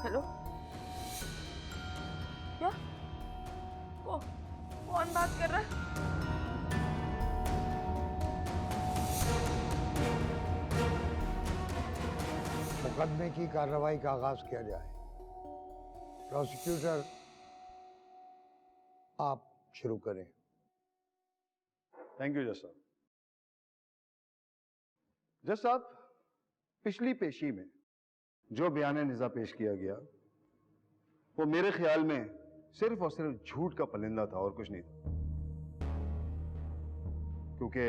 Hello, क्या? कौन बात कर रहा है? मुकदमे की कार्रवाई का आगाज किया जाए। प्रोसिक्यूटर, आप शुरू करें। थैंक यू जज साहब। जज साहब, पिछली पेशी में जो बयान निज़ा पेश किया गया वो मेरे ख्याल में सिर्फ और सिर्फ झूठ का पलिंदा था और कुछ नहीं था, क्योंकि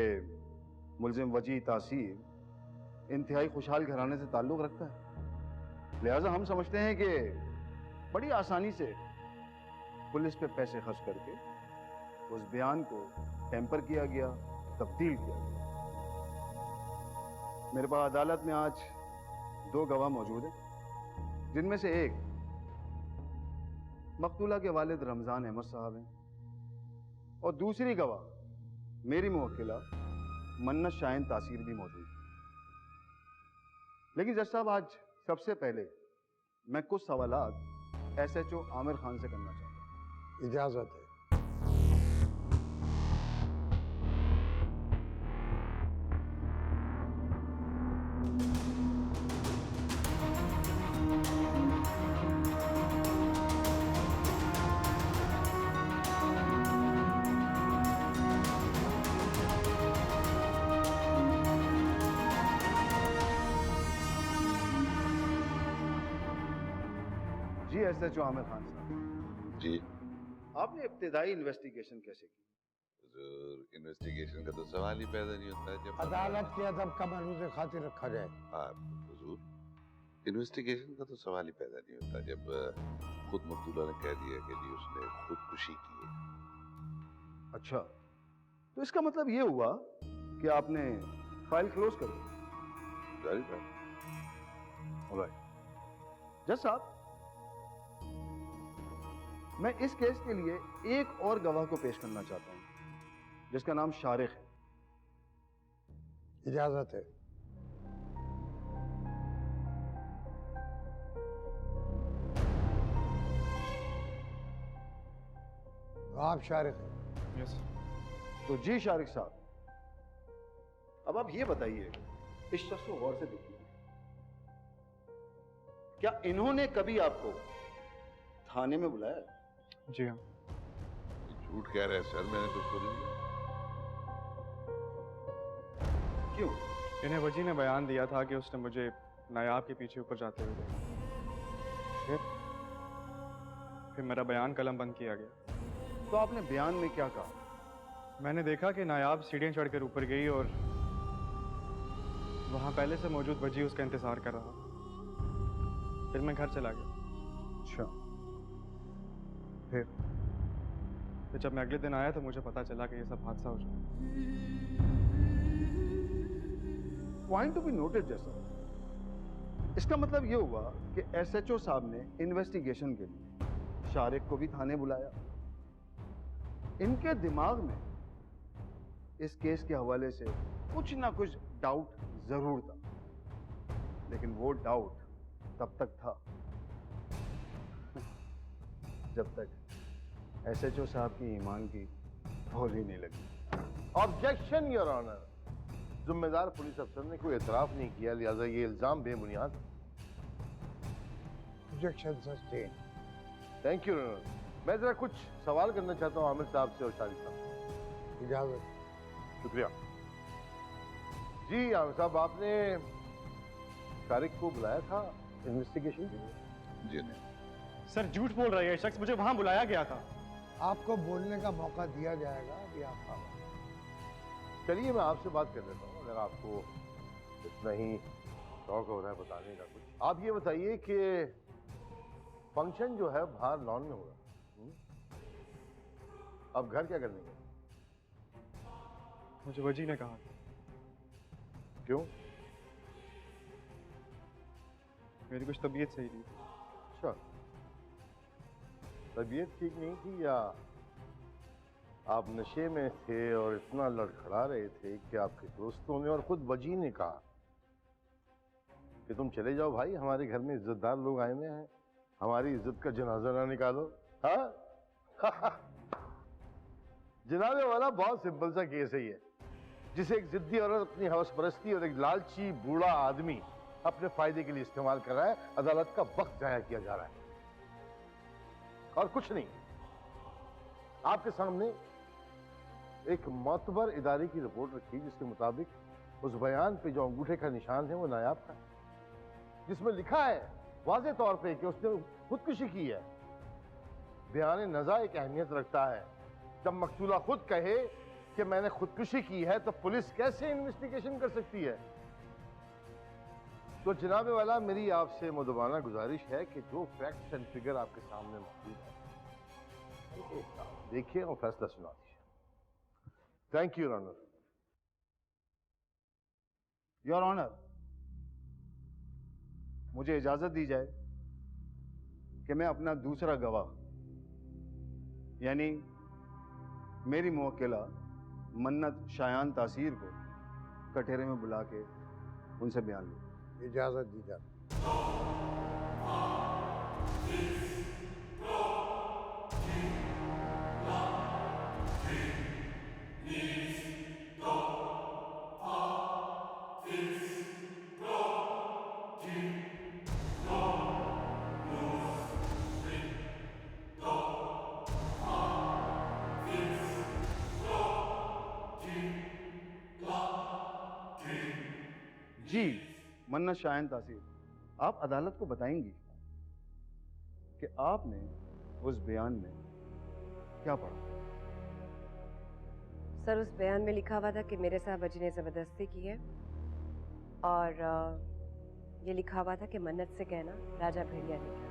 मुल्जिम वजी तासीर इंतहाई खुशहाल घराने से ताल्लुक रखता है। लिहाजा हम समझते हैं कि बड़ी आसानी से पुलिस पे पैसे खर्च करके उस बयान को टेम्पर किया गया, तब्दील किया गया। मेरे पास अदालत में आज 2 गवाह मौजूद हैं, जिनमें से एक मकतूला के वालिद रमजान अहमद साहब हैं और दूसरी गवाह मेरी मुवक्किला मन्नत शाहीन तासीर भी मौजूद है। लेकिन जज साहब, आज सबसे पहले मैं कुछ सवालात SHO आमिर खान से करना चाहता हूं। इजाजत है। जी SHO आमिर खान साहब, जी आपने इब्तिदाई इन्वेस्टिगेशन कैसे की? हुजूर, इन्वेस्टिगेशन का तो सवाल ही पैदा नहीं होता जब अदालत के अदब का मलूज़ खातिर रखा जाए। आप हुजूर, इन्वेस्टिगेशन का तो सवाल ही पैदा नहीं होता जब खुद मकतूला ने कह दिया कि जी उसने खुदकुशी की है। अच्छा, तो इसका मतलब ये हुआ कि आपने फाइल क्लोज कर दी। जाहिर बात। ऑलराइट जज साहब, मैं इस केस के लिए एक और गवाह को पेश करना चाहता हूं जिसका नाम शारिक है। इजाजत है। आप शारिक हैं। यस। तो जी शारिक साहब, अब आप ये बताइए, इस शख्स को गौर से देखिए, क्या इन्होंने कभी आपको थाने में बुलाया? जी हाँ। झूठ कह रहे हैं सर, मैंने तो सुन लिया। क्यों? इन्हें वजी ने बयान दिया था कि उसने मुझे नायाब के पीछे ऊपर जाते हुए देखा। फिर मेरा बयान कलम बंद किया गया। तो आपने बयान में क्या कहा? मैंने देखा कि नायाब सीढ़ियाँ चढ़कर ऊपर गई और वहाँ पहले से मौजूद वजी उसका इंतजार कर रहा। फिर मैं घर चला गया। अच्छा, फिर जब मैं अगले दिन आया तो मुझे पता चला कि ये सब हादसा हो चुका। पॉइंट टू बी नोटेड जैसा, इसका मतलब यह हुआ कि SHO साहब ने इन्वेस्टिगेशन के लिए शारिक को भी थाने बुलाया। इनके दिमाग में इस केस के हवाले से कुछ ना कुछ डाउट जरूर था, लेकिन वो डाउट तब तक था जब तक SHO साहब की ईमान की होली नहीं लगी। ऑब्जेक्शन योर ऑनर, जिम्मेदार पुलिस अफसर ने कोई एतराफ नहीं किया, लिहाजा ये इल्जाम बेबुनियाद। Objection sustain. Thank you. मैं जरा कुछ सवाल करना चाहता हूँ आमिर साहब से और शारिक साहब। इजाजत। शुक्रिया जी। आमिर साहब, आपने शारिक को बुलाया था इन्वेस्टिगेशन के लिए? जी नहीं। सर झूठ बोल रहा है ये शख्स, मुझे वहाँ बुलाया गया था। आपको बोलने का मौका दिया जाएगा। अभी आपका चलिए मैं आपसे बात कर लेता हूँ, अगर आपको इतना ही शौक हो रहा है बताने का कुछ। आप ये बताइए कि फंक्शन जो है बाहर लॉन में होगा, अब घर क्या करने गए? मुझे वजी ने कहा। क्यों? मेरी कुछ तबीयत सही नहीं। अच्छा, तबीयत ठीक नहीं थी या आप नशे में थे और इतना लड़खड़ा रहे थे कि आपके दोस्तों ने और खुद वजी ने कहा कि तुम चले जाओ भाई, हमारे घर में इज्जतदार लोग आए हुए हैं, हमारी इज्जत का जनाजा ना निकालो। हाँ जनाबे वाला बहुत सिंपल सा केस है ये, जिसे एक जिद्दी औरत अपनी हवस परस्ती और एक लालची बूढ़ा आदमी अपने फायदे के लिए इस्तेमाल कर रहा है। अदालत का वक्त जाया किया जा रहा है और कुछ नहीं। आपके सामने एक मोतबर इदारे की रिपोर्ट रखी जिसके मुताबिक उस बयान पे जो अंगूठे का निशान है वो नायाब था, जिसमें लिखा है वाज़े तौर पे कि उसने खुदकुशी की है। बयान नज़ा एक अहमियत रखता है। जब मकतूला खुद कहे कि मैंने खुदकुशी की है तो पुलिस कैसे इन्वेस्टिगेशन कर सकती है? तो जनाबे वाला मेरी आपसे मुदबाना गुजारिश है कि जो फैक्ट्स एंड फिगर आपके सामने मौजूद है देखिए और फैसला सुना दीजिए। Thank you your honour. Your honour, मुझे इजाजत दी जाए कि मैं अपना दूसरा गवाह यानी मेरी मुवक्किला मन्नत शायान तासीर को कटहरे में बुला के उनसे बयान लूं। इजाजत दी जाए। जी मन्नत शायान तासीर, आप अदालत को बताएंगी कि आपने उस बयान में क्या पढ़ा? सर, उस बयान में लिखा हुआ था कि मेरे साथ वजी ने ज़बरदस्ती की है और ये लिखा हुआ था कि मन्नत से कहना राजा भेड़िया ने किया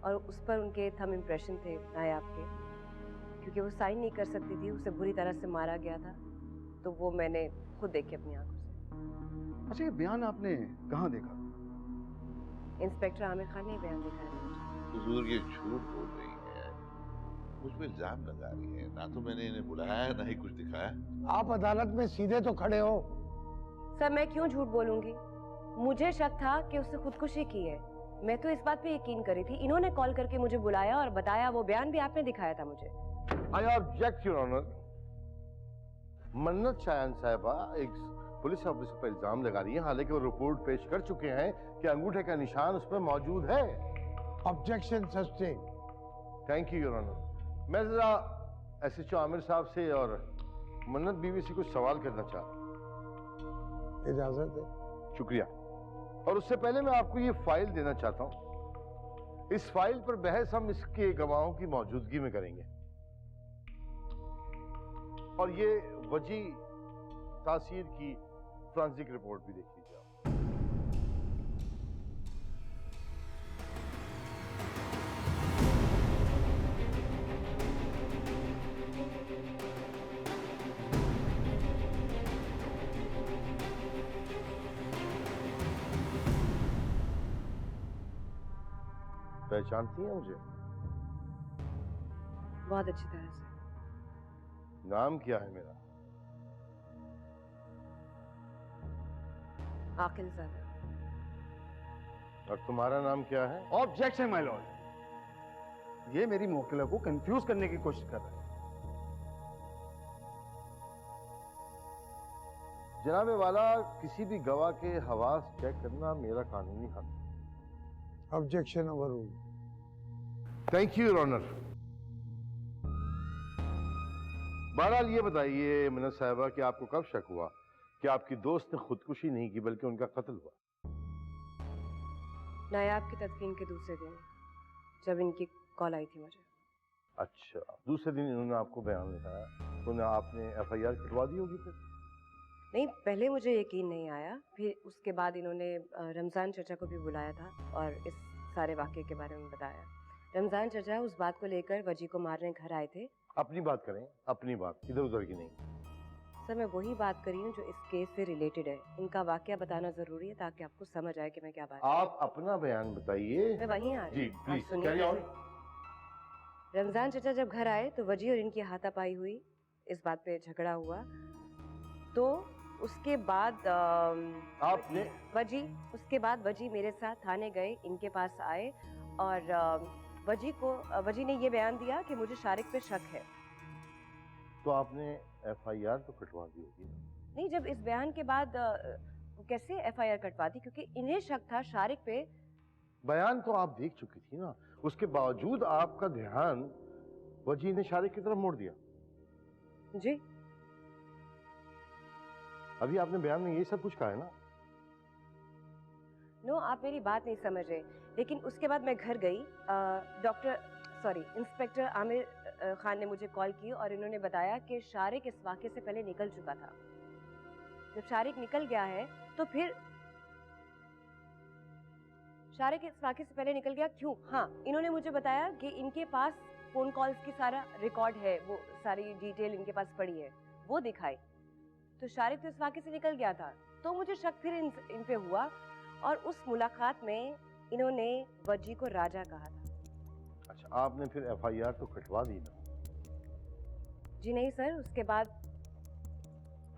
और उस पर उनके थंब इम्प्रेशन थे नायाब के, क्योंकि वो साइन नहीं कर सकती थी, उसे बुरी तरह से मारा गया था, तो वो मैंने खुद देखी अपनी आंखों से। अच्छा, ये बयान आपने कहाँ देखा? इंस्पेक्टर आमिर खान ने बयान दिखाया मुझे। हुजूर ये झूठ बोल रही है, मुझ पे इल्जाम लगा रही है। ना तो मैंने इन्हें बुलाया ना ही कुछ दिखाया। आप अदालत में सीधे तो खड़े हो। सर, मैं क्यों झूठ बोलूंगी? मुझे शक था कि उसने खुदकुशी की है। मैं तो इस बात पे यकीन करी थी। इन्होंने कॉल करके मुझे बुलाया और बताया। वो बयान भी आपने दिखाया था मुझे। I object your honour. Mannat Shayan साहिबा एक पुलिस ऑफिसर पर इल्जाम लगा रही है, हालांकि वो रिपोर्ट पेश कर चुके हैं कि अंगूठे का निशान उस पर मौजूद है। Objection sustain. Thank you your honour. मैं जरा एसएचओ आमिर साहब से और मन्नत बीवी से कुछ सवाल करना चाहता हूँ। इजाजत है। शुक्रिया। और उससे पहले मैं आपको ये फाइल देना चाहता हूँ। इस फाइल पर बहस हम इसके गवाहों की मौजूदगी में करेंगे और ये वजी तासीर की फॉरेंसिक रिपोर्ट भी देख लीजिए आप। पहचानती हैं मुझे? बहुत अच्छी तरह से। नाम क्या है मेरा? आकिल ज़ादा। और तुम्हारा नाम क्या है? ऑब्जेक्शन माय लॉर्ड, ये मेरी मुवक्किला को कंफ्यूज करने की कोशिश कर रहा है। जनाबे वाला, किसी भी गवाह के हवास चेक करना मेरा कानूनी हक है। Objection overruled. Thank you your honour. बहरहाल ये बताइए मन्नत साहिबा कि आपको कब शक हुआ कि आपकी दोस्त ने खुदकुशी नहीं की बल्कि उनका कत्ल हुआ? नायाब की तदफीन के दूसरे दिन जब इनकी कॉल आई थी मुझे। अच्छा, दूसरे दिन इन्होंने आपको बयान लिखाया तो आपने एफआईआर कटवा दी होगी फिर? नहीं, पहले मुझे यकीन नहीं आया, फिर उसके बाद इन्होंने रमज़ान चचा को भी बुलाया था और इस सारे वाक़े के बारे में बताया। रमज़ान चचा उस बात को लेकर वजी को मारने घर आए थे। अपनी बात करें, अपनी बात, इधर उधर की नहीं। सर, मैं वही बात कर रही हूँ जो इस केस से रिलेटेड है। इनका वाक़या बताना ज़रूरी है ताकि आपको समझ आए कि मैं क्या बात। आप अपना बयान बताइए। मैं वहीं आ रही जी हूँ, प्लीज आप सुनिए। Carry on. रमज़ान चचा जब घर आए तो वजी और इनकी हाथापाई हुई, इस बात पे झगड़ा हुआ, तो उसके बाद आपने वजी उसके बाद वजी मेरे साथ थाने गए, इनके पास आए और वजी ने ये बयान दिया कि मुझे शारिक पे शक है। तो आपने एफआईआर तो कटवा दी होगी ना? नहीं, जब इस बयान के बाद कैसे एफआईआर कटवा दी, क्योंकि इन्हें शक था शारिक पे। बयान तो आप देख चुकी थी ना, उसके बावजूद आपका ध्यान वजी ने शारिक की तरफ मोड़ दिया। जी अभी आपने बयान में ये सब कुछ कहा है ना? नो, आप मेरी बात नहीं समझ रहे। लेकिन उसके बाद मैं घर गई, इंस्पेक्टर आमिर खान ने मुझे कॉल की और इन्होंने बताया कि शारिक इस वाक़े से पहले निकल चुका था। जब शारिक निकल गया है तो फिर शारिक इस वाक़े से पहले निकल गया क्यों? हाँ, इन्होंने मुझे बताया कि इनके पास फोन कॉल्स की सारा रिकॉर्ड है, वो सारी डिटेल इनके पास पड़ी है, वो दिखाई। तो शारिक तो इस वाक़े से निकल गया था, तो मुझे शक फिर इन पे हुआ और उस मुलाकात में इन्होंने वजी को राजा कहा था। अच्छा, आपने फिर एफआईआर तो कटवा दी ना? जी नहीं सर, उसके बाद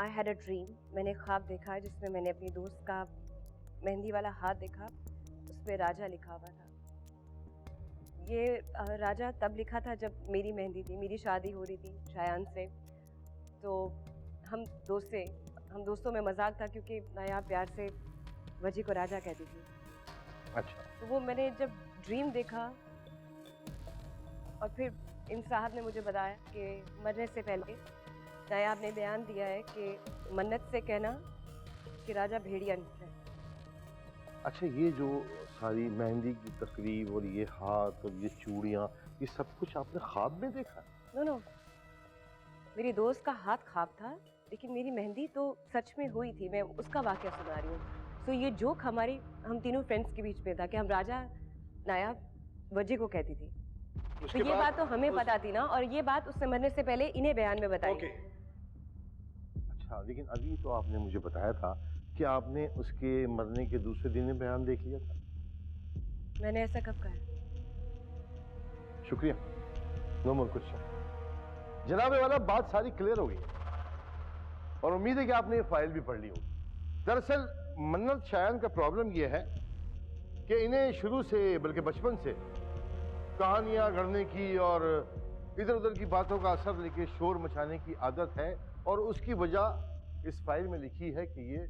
आई हैड अ ड्रीम, मैंने ख्वाब देखा जिसमें मैंने अपनी दोस्त का मेहंदी वाला हाथ देखा, उस पर राजा लिखा हुआ था। ये राजा तब लिखा था जब मेरी मेहंदी थी, मेरी शादी हो रही थी शायान से। तो हम दोस्तों में मजाक था, क्योंकि मैं यहाँ प्यार से वजी को राजा कहती थी। अच्छा, तो वो मैंने जब ड्रीम देखा और फिर इन साहब ने मुझे बताया कि मरने से पहले नायाब ने बयान दिया है कि मन्नत से कहना कि राजा भेड़िया निकले। अच्छा, ये जो सारी मेहंदी की तकरीब और ये हाथ और ये चूड़ियाँ, ये सब कुछ आपने ख्वाब में देखा? नो, मेरी दोस्त का हाथ ख्वाब था, लेकिन मेरी मेहंदी तो सच में हुई थी। मैं उसका वाक़या सुना रही हूँ। तो ये जोक हम तीनों फ्रेंड्स के बीच में था कि हम राजा नायाब वजी को कहती थी। तो ये बात तो हमें पता थी ना, और ये बात उससे मरने से पहले इन्हें बयान में बताई। अच्छा, लेकिन अभी तो आपने मुझे बताया था कि आपने उसके मरने के दूसरे दिन ही बयान देख लिया था। मैंने ऐसा कब कहा? शुक्रिया, नो मोर क्वेश्चन। जनाबे वाला, बात सारी क्लियर हो गई है और उम्मीद है कि आपने ये फाइल भी पढ़ ली होगी। दरअसल मन्नत शायान का प्रॉब्लम यह है कि इन्हें शुरू से, बल्कि बचपन से कहानियां गढ़ने की और इधर उधर की बातों का असर लेके शोर मचाने की आदत है, और उसकी वजह इस फाइल में लिखी है कि ये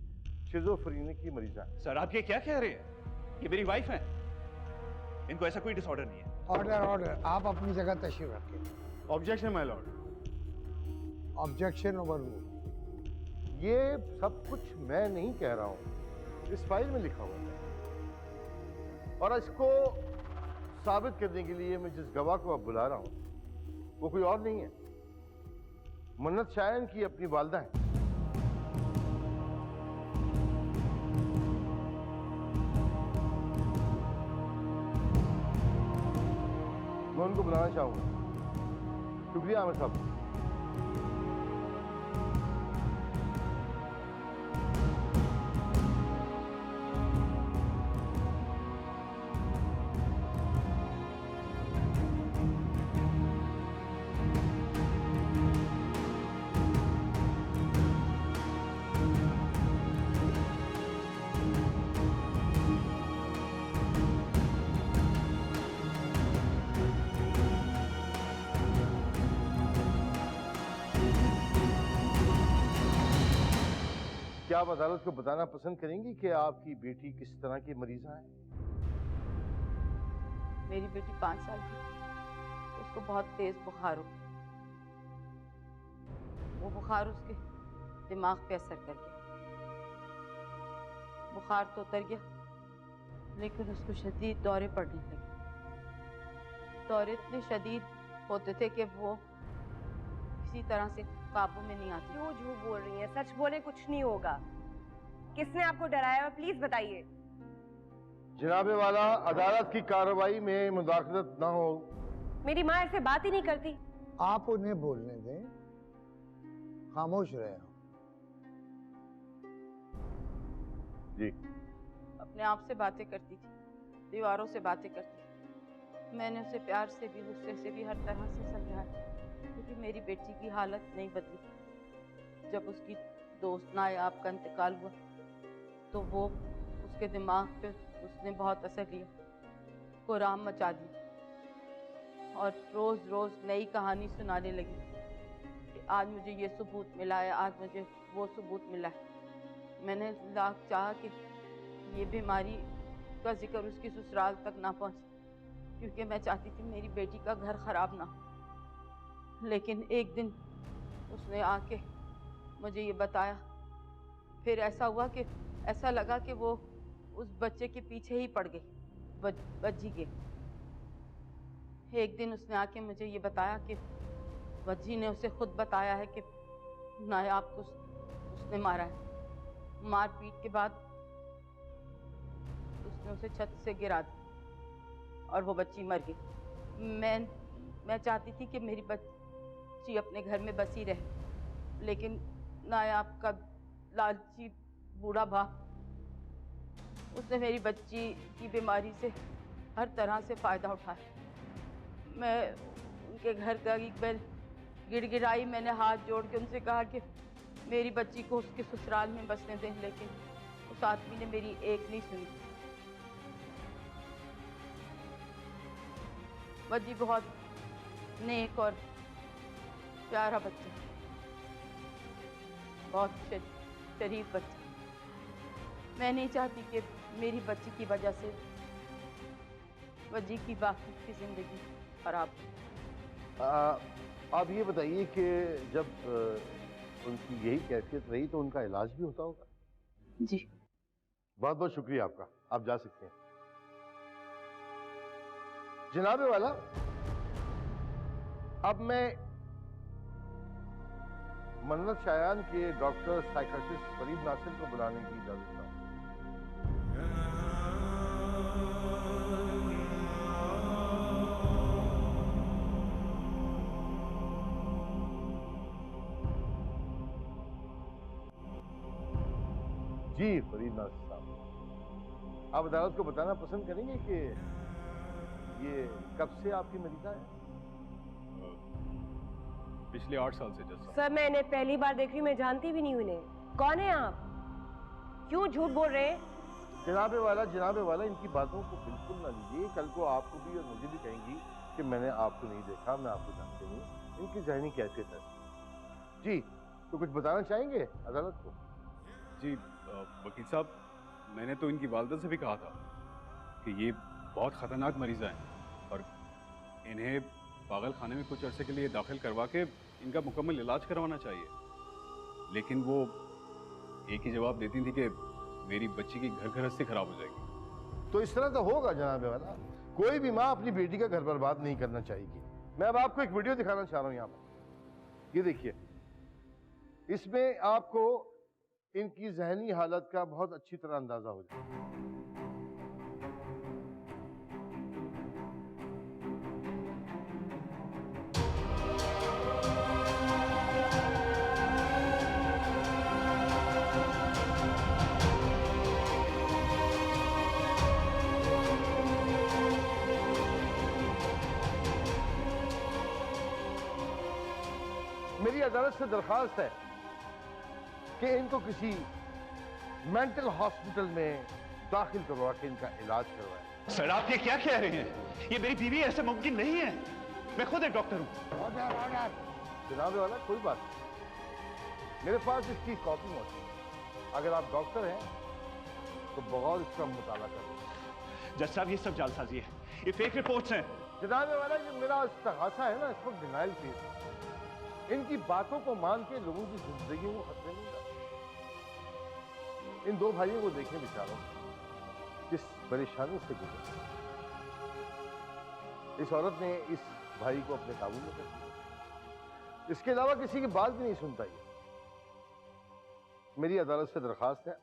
शिज़ोफ्रेनिया की मरीजा है। सर, आप ये क्या कह रहे हैं? ये मेरी वाइफ है, इनको ऐसा कोई डिसऑर्डर नहीं है। ऑर्डर, आप अपनी जगह तशरीफ रखें। Objection my Lord. Objection overruled. ये सब कुछ मैं नहीं कह रहा हूं, इस फाइल में लिखा हुआ है, और इसको साबित करने के लिए मैं जिस गवाह को अब बुला रहा हूं वो कोई और नहीं है, मन्नत शायान की अपनी वालदा है। मैं उनको बुलाना चाहूंगा। शुक्रिया आमिर साहब। क्या आप अदालत को बताना पसंद करेंगी कि आपकी बेटी किस तरह की मरीजा है? मेरी बेटी 5 साल की थी, उसको बहुत तेज बुखार हो गया। वो बुखार उसके दिमाग पे असर कर गया। बुखार तो उतर गया, लेकिन उसको शदीद दौरे पड़ने लगे। दौरे इतने शदीद होते थे कि वो किसी तरह से काबू में नहीं आती। क्यों झूठ बोल रही हैं? सच बोले, कुछ नहीं होगा। किसने आपको डराया? प्लीज बताइए। जनाबे वाला, अदालत की कार्रवाई में मुदाखलत ना हो। मेरी माँ ऐसे बात ही नहीं करती। आप उन्हें बोलने दें, खामोश रहे हो। जी, अपने आप से बातें करती थी, दीवारों से बातें करती थी। मैंने उसे प्यार से भी, गुस्से से भी, हर तरह से समझाया, क्योंकि मेरी बेटी की हालत नहीं बदली। जब उसकी दोस्त नायाब का इंतकाल हुआ तो वो उसके दिमाग पे उसने बहुत असर लिया, कोराम मचा दी और रोज रोज नई कहानी सुनाने लगी कि आज मुझे ये सबूत मिला है, आज मुझे वो सबूत मिला है। मैंने लाख चाहा कि ये बीमारी का जिक्र उसकी ससुराल तक ना पहुंचे, क्योंकि मैं चाहती थी मेरी बेटी का घर खराब ना हो। लेकिन एक दिन उसने आके मुझे ये बताया, फिर ऐसा हुआ कि ऐसा लगा कि वो उस बच्चे के पीछे ही पड़ गई, वज्जी के। एक दिन उसने आके मुझे ये बताया कि वज्जी ने उसे खुद बताया है कि नायाब को उसने मारा है। मारपीट के बाद उसने उसे छत से गिरा दिया और वो बच्ची मर गई। मैं चाहती थी कि मेरी बच्ची अपने घर में बसी रहे, लेकिन नायाब का लालची बूढ़ा बाप, उसने मेरी बच्ची की बीमारी से हर तरह से फायदा उठाया। मैं उनके घर गई, गिड़गिड़ाई, मैंने हाथ जोड़ के उनसे कहा कि मेरी बच्ची को उसके ससुराल में बसने दें, लेकिन उस आदमी ने मेरी एक नहीं सुनी। वजी बहुत नेक और प्यारा बच्चा, बहुत शरीफ बच्चा। मैं नहीं चाहती कि मेरी बच्ची की वजह से वजी की बाकी की जिंदगी खराब हो। आप ये बताइए कि जब उनकी यही कैफियत रही तो उनका इलाज भी होता होगा? जी। बहुत बहुत शुक्रिया आपका, आप जा सकते हैं। जनाबे वाला, अब मैं मन्नत शायान के डॉक्टर साइकाट्रिस्ट फरीद नासिर को बुलाने की इजाजत चाहूंगा। जी फरीद नासिर साहब, आप अदालत को बताना पसंद करेंगे कि ये कब से आपकी मरीजा है? पिछले 8 साल से जज। सर मैं इन्हें पहली बार देख रही हूँ, मैं जानती भी नहीं हूँ इन्हें। कौन है आप? क्यों झूठ बोल रहे हैं? जनाबे वाला इनकी बातों को बिल्कुल ना लीजिए। कल को आपको भी और मुझे भी कहेंगी कि मैंने आपको नहीं देखा, मैं आपको जानती नहीं। इनकी जहनी कैफियत है। जी, तो कुछ बताना चाहेंगे अदालत को? जी वकील साहब, मैंने तो इनकी वालदा से भी कहा था कि ये बहुत ख़तरनाक मरीज़ हैं और इन्हें पागल खाने में कुछ अरसे के लिए दाखिल करवा के इनका मुकम्मल इलाज करवाना चाहिए। लेकिन वो एक ही जवाब देती थी कि मेरी बच्ची की घर गृहस्थी खराब हो जाएगी। तो इस तरह तो होगा जनाबे वाला, कोई भी माँ अपनी बेटी का घर बर्बाद नहीं करना चाहेगी। मैं अब आपको एक वीडियो दिखाना चाह रहा हूँ यहाँ पर। ये देखिए, इसमें आपको इनकी जहनी हालत का बहुत अच्छी तरह अंदाजा हो जाएगा। मेरी अदालत से दरखास्त है कि इनको किसी मेंटल हॉस्पिटल में दाखिल करवा के इनका इलाज करवाएं। सर आप ये क्या कह रहे हैं? ये मेरी बीवी, ऐसे मुमकिन नहीं है। मैं खुद एक डॉक्टर हूँ। जनाबे वाला कोई बात नहीं, मेरे पास इसकी कॉपी मौजूद है। अगर आप डॉक्टर हैं तो बगौर इसका मुताला करें। जज साहब ये सब जालसाजी है, ये फेक रिपोर्ट्स हैं। जनाबे वाला, ये मेरा इस्तगासा है ना, इसको डिनाइल केस है। इनकी बातों को मान के लोगों की जिंदगी को खतरे में डाल। इन दो भाइयों को देखें बेचारों किस परेशानी से गुजरे। इस औरत ने इस भाई को अपने काबू में कर लिया। इसके अलावा किसी की बात भी नहीं सुनता ये। मेरी अदालत से दरखास्त है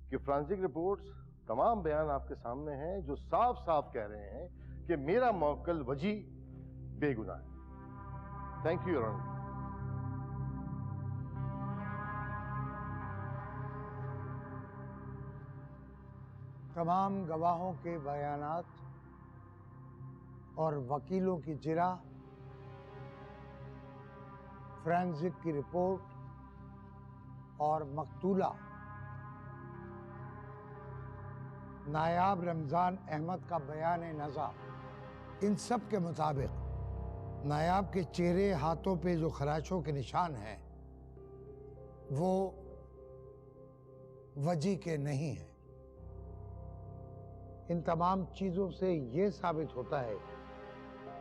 कि फोरेंसिक रिपोर्ट्स, तमाम बयान आपके सामने हैं जो साफ साफ कह रहे हैं कि मेरा मौक्कल वजी बेगुनाह है। Thank you your honour. तमाम गवाहों के बयानात और वकीलों की जिरा, फोरेंसिक की रिपोर्ट और मकतूला नायाब रमज़ान अहमद का बयान नज़ा, इन सब के मुताबिक नायाब के चेहरे हाथों पे जो खराशों के निशान हैं वो वजी के नहीं हैं। इन तमाम चीज़ों से ये साबित होता है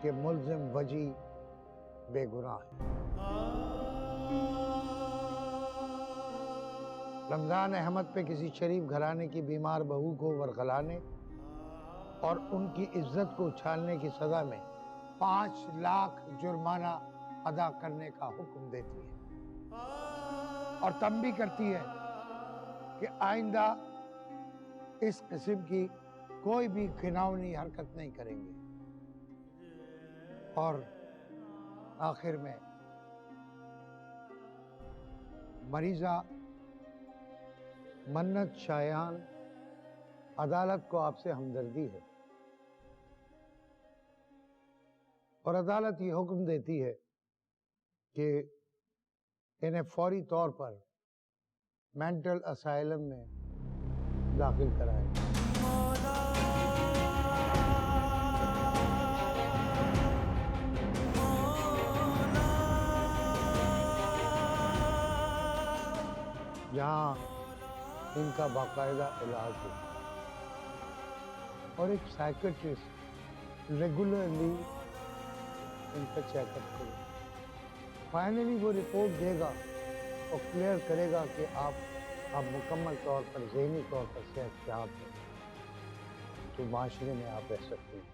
कि मुल्ज़िम वजी बेगुनाह है। रमज़ान अहमद पे किसी शरीफ घराने की बीमार बहू को वरगलाने और उनकी इज्जत को उछालने की सज़ा में 5 लाख जुर्माना अदा करने का हुक्म देती है और तंबी करती है कि आइंदा इस किस्म की कोई भी घिनौनी हरकत नहीं करेंगे। और आखिर में मरीजा मन्नत शायान, अदालत को आपसे हमदर्दी है और अदालत ये हुक्म देती है कि इन्हें फौरी तौर पर मेंटल असाइलम में दाखिल कराएं। जहाँ इनका बाकायदा इलाज हो और एक साइकेट्रिस्ट रेगुलरली इनका चेकअप करे। फाइनली वो रिपोर्ट देगा और क्लियर करेगा कि आप मुकम्मल तौर पर ज़हनी तौर पर सेहतयाब हैं, तो माशरे में आप रह सकते हैं।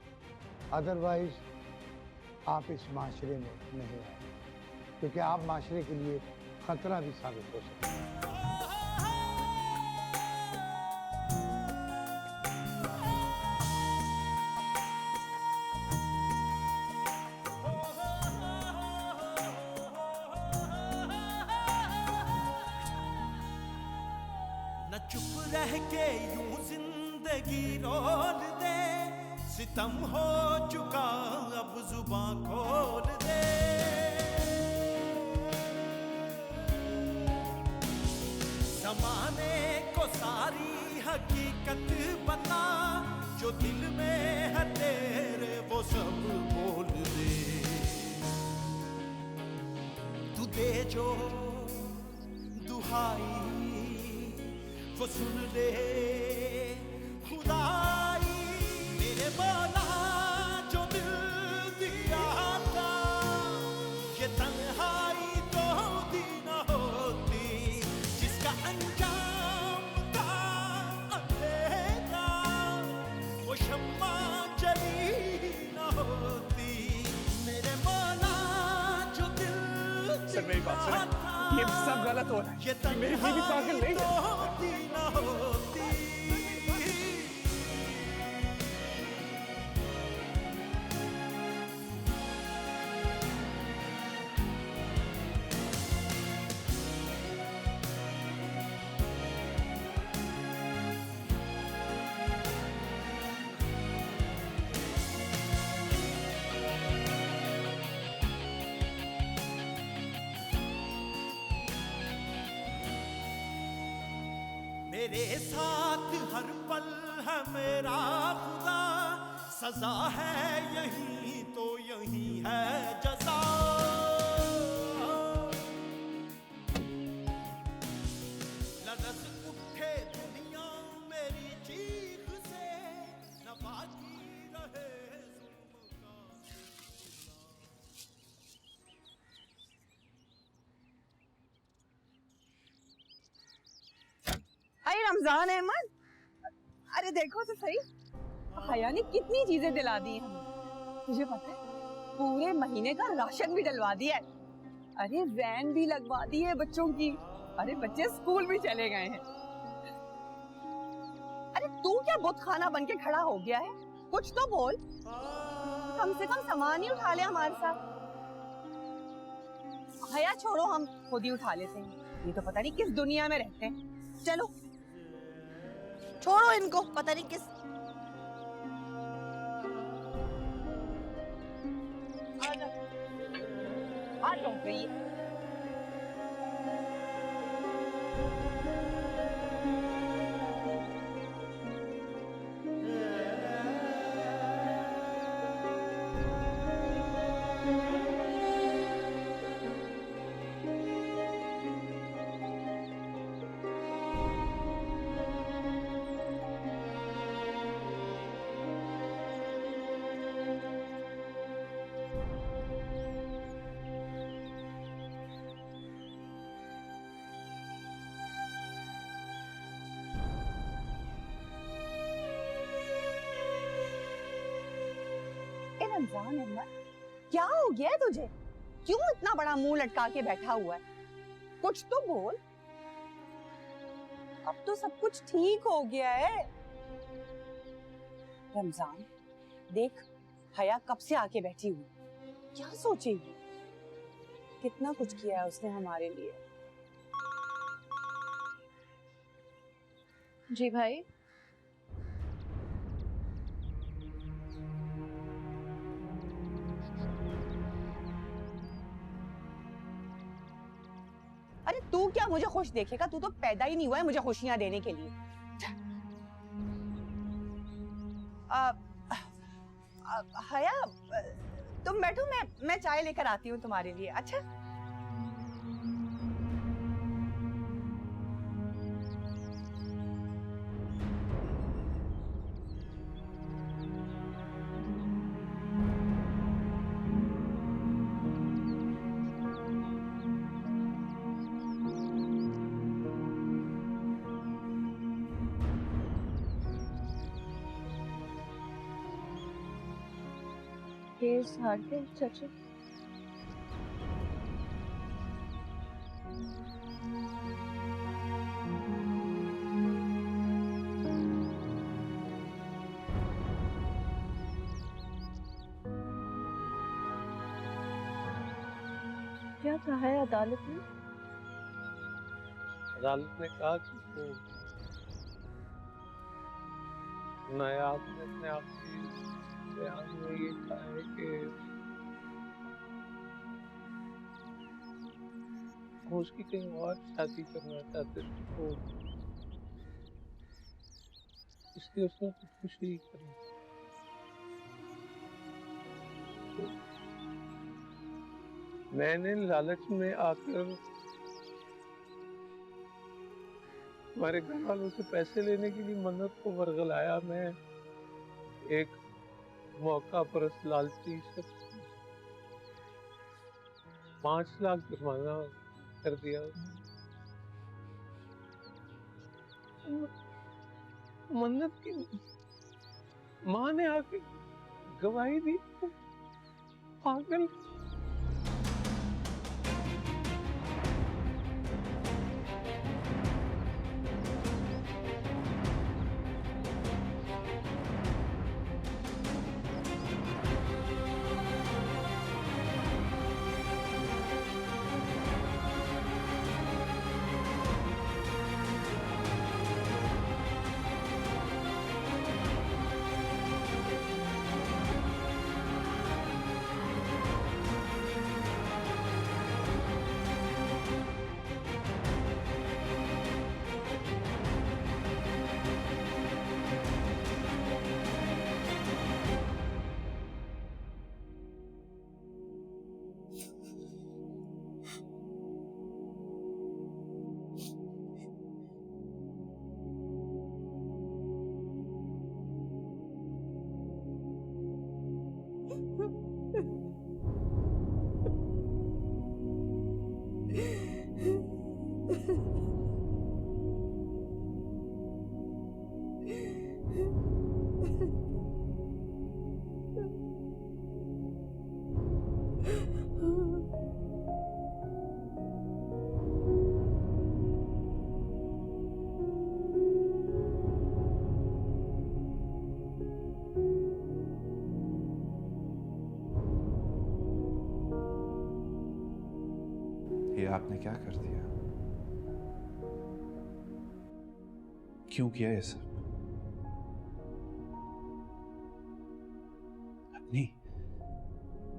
अदरवाइज आप इस माशरे में नहीं आए, क्योंकि आप माशरे के लिए ख़तरा भी साबित हो सकते हैं। चुप रह के यूं जिंदगी रोल दे, सितम हो चुका अब जुबान खोल दे। ज़माने को सारी हकीकत बता, जो दिल में है तेरे वो सब बोल दे। तू दे जो दुहाई वो सुन ले खुदाई, मेरे मौला जो दिल दिया था, ये तन्हाई तो दी न होती, जिसका अंजाम था अंधेरा, वो शम्मा जली न होती। मेरे मौला जो दिल सर मेरी बात सुनो, ये सब गलत हो रहा है, मेरी बीवी पागल नहीं है। मेरे साथ हर पल है मेरा खुदा, सजा है यही तो यही है जज़ा। लरज़ उठे दुनिया मेरी चीख से, न बाकी रहे जुल्म का। अरे रमजान अहमद, अरे देखो तो सही, हया ने कितनी चीजें दिला दी हैं हमें। तुझे पता है पूरे महीने का राशन भी डलवा दिया है, अरे वैन भी लगवा दी है बच्चों की, अरे बच्चे स्कूल भी चले गए हैं। अरे तू क्या बुत खाना बन के खड़ा हो गया है, कुछ तो बोल, कम से कम सामान ही उठा ले हमारे साथ। हया छोड़ो, हम खुद ही उठा लेते हैं, ये तो पता नहीं किस दुनिया में रहते हैं। चलो छोड़ो इनको, पता नहीं किस। आ जाओ गई। रमजान अल्लाह, क्या हो गया है तुझे? क्यों इतना बड़ा मुंह लटका के बैठा हुआ है? कुछ तो बोल। अब तो सब कुछ ठीक हो गया है। रमजान देख, हया कब से आके बैठी हुई, क्या सोचेगी? कितना कुछ किया है उसने हमारे लिए। जी भाई। अरे तू क्या मुझे खुश देखेगा? तू तो पैदा ही नहीं हुआ है मुझे खुशियां देने के लिए। हया तुम बैठो, मैं चाय लेकर आती हूँ तुम्हारे लिए। अच्छा केस हार के चाचा। क्या कहा है अदालत ने? अदालत ने कहा कि वो नायाब ने अपने आप की बयान में ये कहा है कि वो उसकी कहीं और शादी करना चाहते थे, तो इसलिए उसने खुदकुशी करी। तो मैंने लालच में आकर हमारे घर वालों से पैसे लेने के लिए मन्नत को वर्गलाया। मैं एक मौका परस लालची शख्स 5 लाख जुर्माना कर दिया। मन्नत की माँ ने आके गवाही दी। पागल। ये आपने क्या कर दिया? क्यों किया ये सब?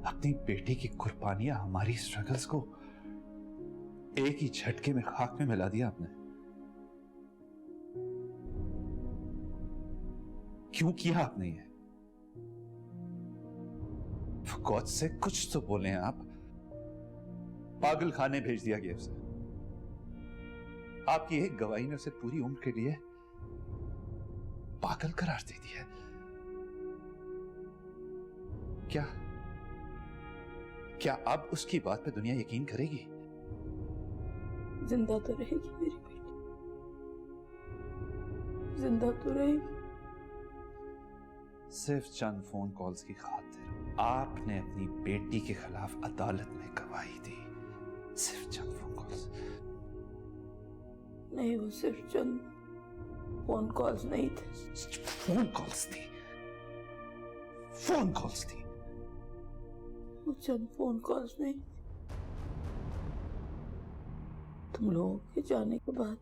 अपनी बेटी की कुर्बानियां, हमारी स्ट्रगल्स को एक ही झटके में खाक में मिला दिया आपने। क्यों किया आपने ये? गॉड से कुछ तो बोले आप। पागल खाने भेज दिया गया उसे। आपकी एक गवाही ने उसे पूरी उम्र के लिए पागल करार दे दिया। क्या अब उसकी बात पे दुनिया यकीन करेगी? जिंदा तो रहेगी मेरी बेटी, जिंदा तो रहेगी। सिर्फ चंद फोन कॉल्स की खातिर आपने अपनी बेटी के खिलाफ अदालत में गवाही दी। सिर्फ चंद फोन कॉल्स। नहीं, वो सिर्फ चंद फोन कॉल्स नहीं थे। फोन कॉल्स थी, फोन कॉल्स थी। वो चंद फोन कॉल्स नहीं। तुम लोगों के जाने के बाद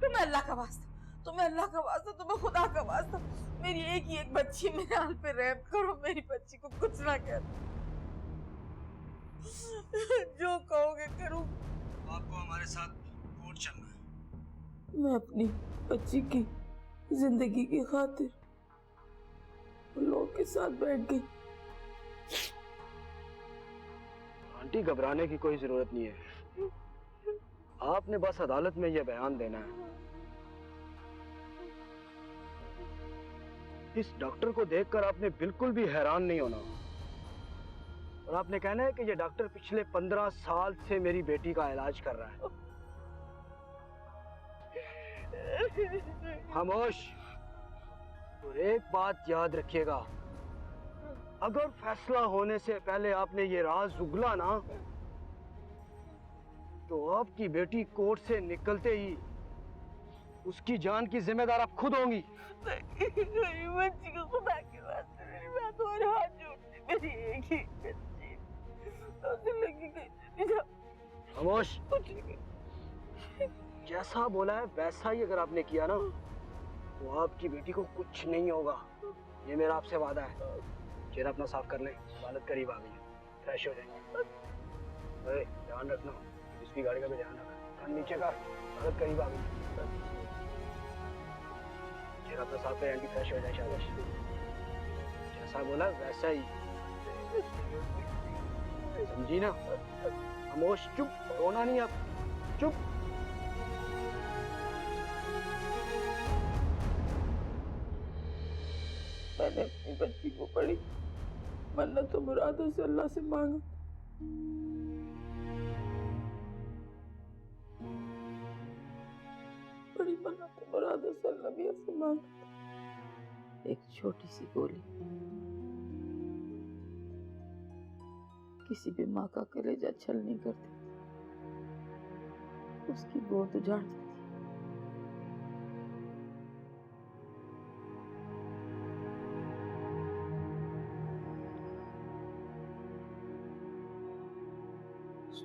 तुम्हें अल्लाह का वास्ता, तुम्हें अल्लाह का वास्ता, तुम्हें खुदा का वास्ता, मेरी एक ही एक बच्ची मेरे हाल पे रहम करो। मेरी बच्ची को कुछ ना कर, जो कहोगे करूं। आपको हमारे साथ कोर्ट चलना है। मैं अपनी बच्ची की जिंदगी की खातिर लोगों के साथ बैठ गई। आंटी, घबराने की कोई जरूरत नहीं है। आपने बस अदालत में यह बयान देना है। इस डॉक्टर को देखकर आपने बिल्कुल भी हैरान नहीं होना, और आपने कहना है कि ये डॉक्टर पिछले 15 साल से मेरी बेटी का इलाज कर रहा है। खामोश। और एक बात याद रखिएगा, अगर फैसला होने से पहले आपने ये राज उगला ना, तो आपकी बेटी कोर्ट से निकलते ही उसकी जान की जिम्मेदार आप खुद होंगी। बच्ची को खुदा के वास्ते मेरी बात और हाथ जोड़ती, मेरी एक ही बच्ची तो लगी गई। खामोश। जैसा बोला है वैसा ही अगर आपने किया ना, तो आपकी बेटी को कुछ नहीं होगा। ये मेरा आपसे वादा है। चेहरा अपना साफ कर लें, अदालत करीब आ गई है, फ्रेश हो जाएंगे। ध्यान रखना, इसकी गाड़ी का भी ध्यान रखना। कान नीचे का, अदालत करीब आ गई। चेहरा अपना साफ करें, एंटी फ्रेश हो जाए। शाबाश। जैसा बोला वैसा ही, समझी ना? खामोश, चुप, रोना नहीं आप, चुप। मैंने अपनी बच्ची को बड़ी मन्नत और मुरादों से अल्लाह से मांगा। बड़ी मन्नत और मुरादों से अल्लाह मियां से मांगा। एक छोटी सी गोली किसी भी माँ का कलेजा छल नहीं करती, उसकी गोद उजाड़ देती।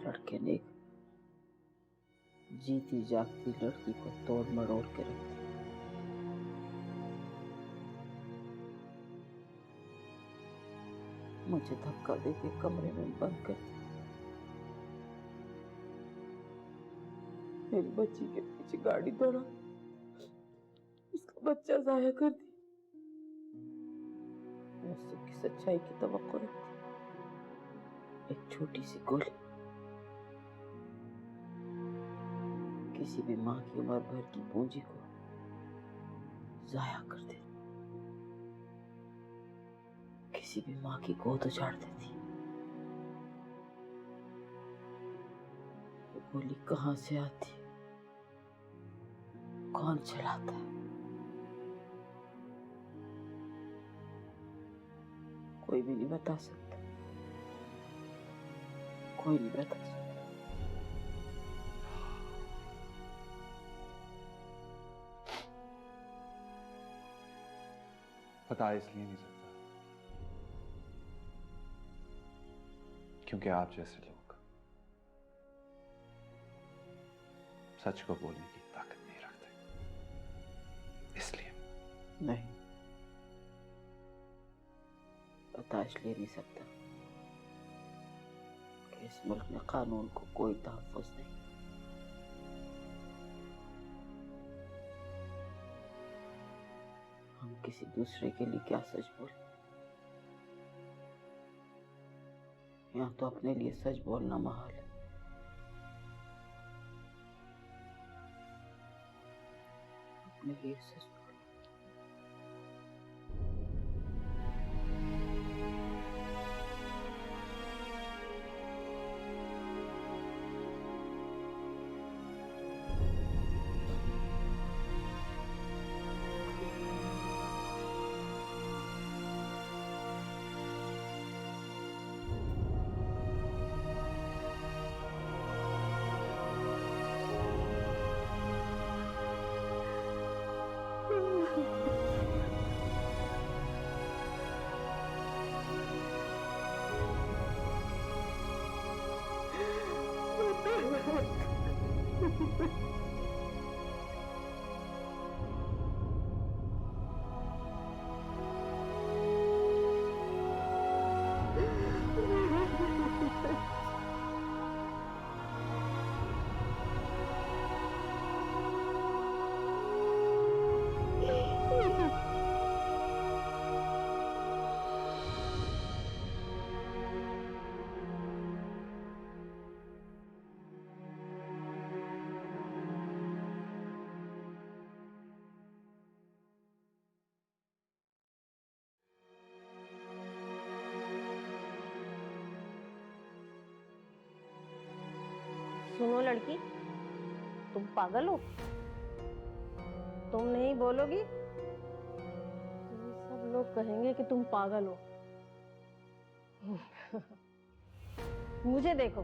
लड़के ने एक जीती जागती लड़की को तोड़ मरोड़ के रख दिया। मुझे धक्का देके कमरे में बंद कर दिया। मेरी बच्ची के पीछे गाड़ी दौड़ा, उसका बच्चा जाया कर दिया। मुझसे की सच्चाई की तवक्को रखती। एक छोटी सी गोली किसी भी माँ की उम्र भर की पूंजी को जाया कर देती, किसी भी माँ की गोद उजाड़ देती। वो गोली कहाँ से आती, कौन चलाता है, कोई भी नहीं बता सकता, कोई नहीं बता सकता। पता इसलिए नहीं सकता क्योंकि आप जैसे लोग सच को बोलने की ताकत नहीं रखते, इसलिए। नहीं, बता इसलिए नहीं सकता कि इस मुल्क में कानून को कोई तहफ़्फ़ुज़ नहीं। किसी दूसरे के लिए क्या सच बोल। यहाँ तो अपने लिए सच बोलना महाल है। अपने लिए सच सुनो लड़की, तुम पागल हो? तुम नहीं बोलोगी तो सब लोग कहेंगे कि तुम पागल हो। मुझे देखो,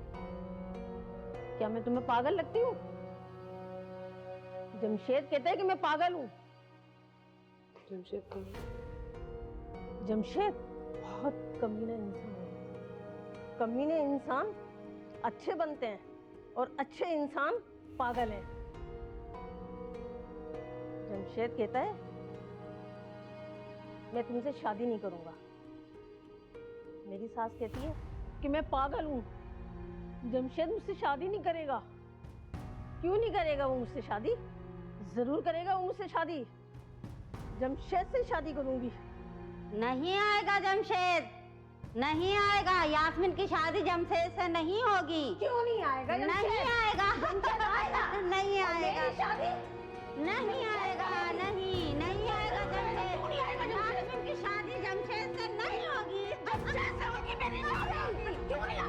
क्या मैं तुम्हें पागल लगती हूँ? जमशेद कहते हैं कि मैं पागल हूँ। जमशेद बहुत कमीना इंसान है। कमीने इंसान अच्छे बनते हैं और अच्छे इंसान पागल हैं। जमशेद कहता है मैं तुमसे शादी नहीं करूंगा। मेरी सास कहती है कि मैं पागल हूं। जमशेद मुझसे शादी नहीं करेगा। क्यों नहीं करेगा वो मुझसे शादी? जरूर करेगा वो मुझसे शादी। जमशेद से शादी करूंगी। नहीं आएगा जमशेद, नहीं आएगा। यास्मीन की शादी जमशेद से नहीं होगी। क्यों नहीं आएगा? नहीं आएगा, नहीं आएगा, शादी नहीं आएगा, नहीं आएगा जमशेद। यास्मीन की शादी जमशेद से नहीं होगी। जमशेद से होगी मेरी शादी। क्यों नहीं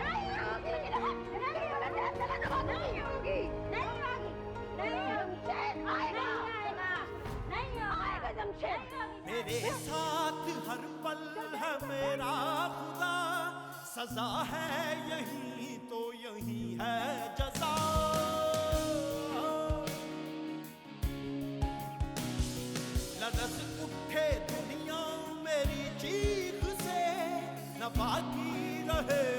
होगी? नहीं होगी, जमशेद आएगा, नहीं आएगा जमशेद। मेरे साथ हर पल है मेरा खुदा, सजा है यही तो यही है जजा। लरस उठे दुनिया मेरी चीख से, न बाकी रहे